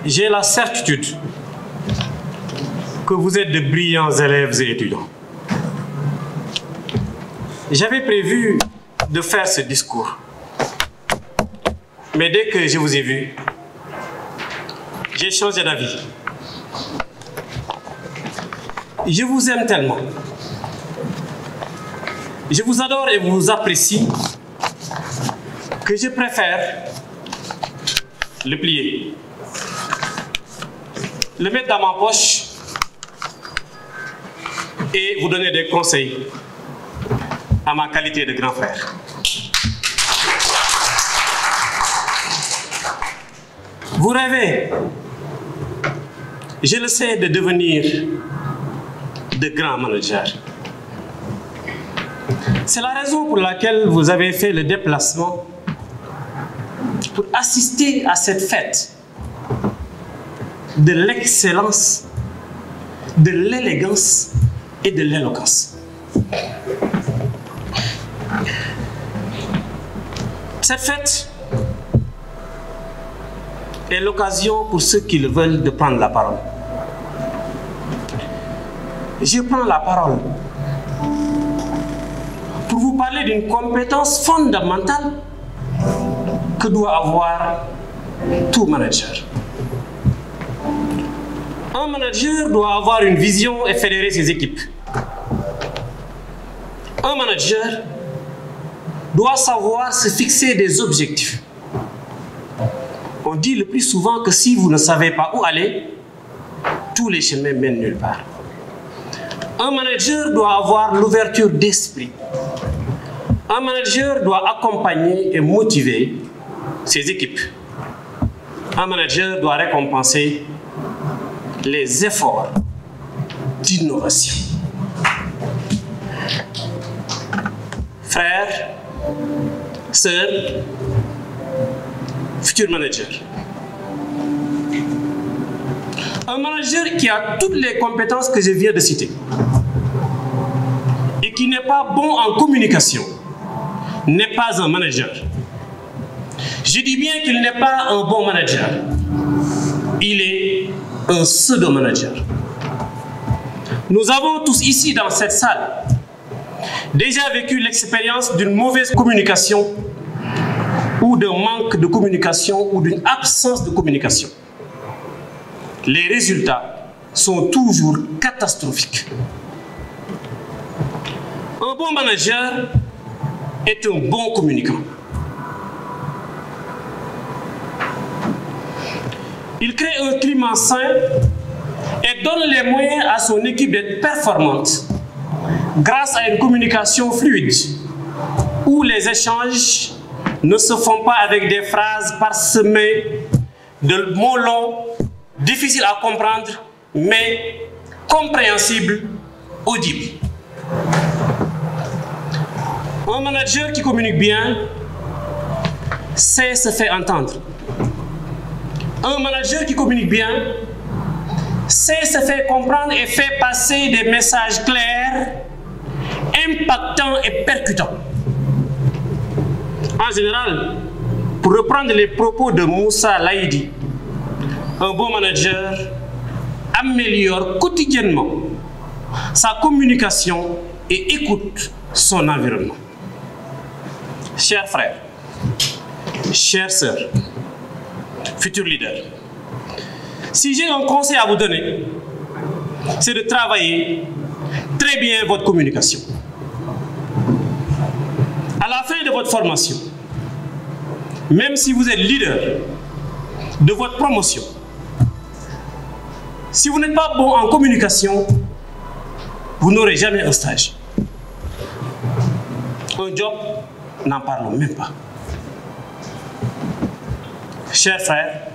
J'ai la certitude que vous êtes de brillants élèves et étudiants. J'avais prévu de faire ce discours. Mais dès que je vous ai vu, j'ai changé d'avis. Je vous aime tellement. Je vous adore et vous apprécie que je préfère le plier, le mettre dans ma poche et vous donner des conseils à ma qualité de grand frère. Vous rêvez, je le sais, de devenir de grands managers. C'est la raison pour laquelle vous avez fait le déplacement pour assister à cette fête de l'excellence, de l'élégance et de l'éloquence. Cette fête est l'occasion pour ceux qui le veulent de prendre la parole. Je prends la parole pour vous parler d'une compétence fondamentale que doit avoir tout manager. Un manager doit avoir une vision et fédérer ses équipes. Un manager doit savoir se fixer des objectifs. On dit le plus souvent que si vous ne savez pas où aller, tous les chemins mènent nulle part. Un manager doit avoir l'ouverture d'esprit. Un manager doit accompagner et motiver ses équipes. Un manager doit récompenser les efforts d'innovation. Frères, sœurs, futurs managers. Un manager qui a toutes les compétences que je viens de citer et qui n'est pas bon en communication n'est pas un manager. Je dis bien qu'il n'est pas un bon manager. Il est un pseudo-manager. Nous avons tous ici dans cette salle déjà vécu l'expérience d'une mauvaise communication ou d'un manque de communication ou d'une absence de communication. Les résultats sont toujours catastrophiques. Un bon manager est un bon communicant. Il crée un climat sain et donne les moyens à son équipe d'être performante grâce à une communication fluide où les échanges ne se font pas avec des phrases parsemées de mots longs, difficiles à comprendre, mais compréhensibles, audibles. Un manager qui communique bien sait se faire entendre. Un manager qui communique bien sait se faire comprendre et fait passer des messages clairs, impactants et percutants. En général, pour reprendre les propos de Moussa Laïdi, un bon manager améliore quotidiennement sa communication et écoute son environnement. Chers frères, chères sœurs, futurs leaders, si j'ai un conseil à vous donner, c'est de travailler très bien votre communication. À la fin de votre formation, même si vous êtes leader de votre promotion, si vous n'êtes pas bon en communication, vous n'aurez jamais un stage. Un job, n'en parlons même pas. Chers frères,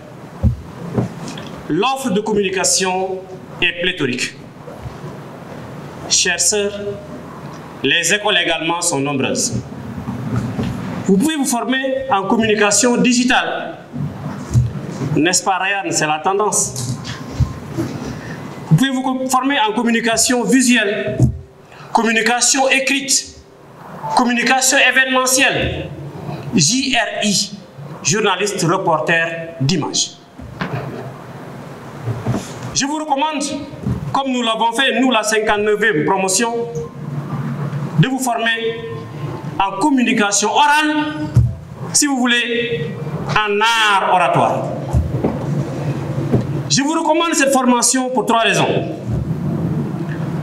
l'offre de communication est pléthorique. Chères sœurs, les écoles également sont nombreuses. Vous pouvez vous former en communication digitale. N'est-ce pas, Ryan? C'est la tendance. Vous pouvez vous former en communication visuelle, communication écrite, communication événementielle, JRI, journaliste reporter d'image. Je vous recommande, comme nous l'avons fait, nous, la 59e promotion, de vous former en communication orale, si vous voulez, en art oratoire. Je vous recommande cette formation pour 3 raisons.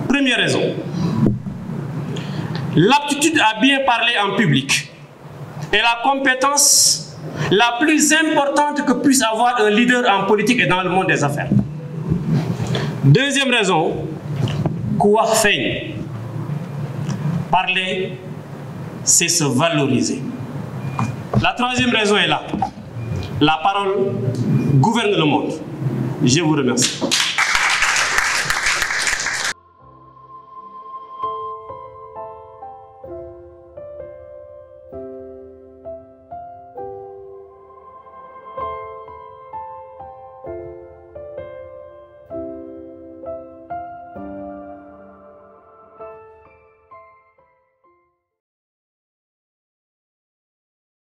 Première raison, l'aptitude à bien parler en public est la compétence la plus importante que puisse avoir un leader en politique et dans le monde des affaires. Deuxième raison, quoi faire? Parler, c'est se valoriser. La troisième raison est là. La parole gouverne le monde. Je vous remercie.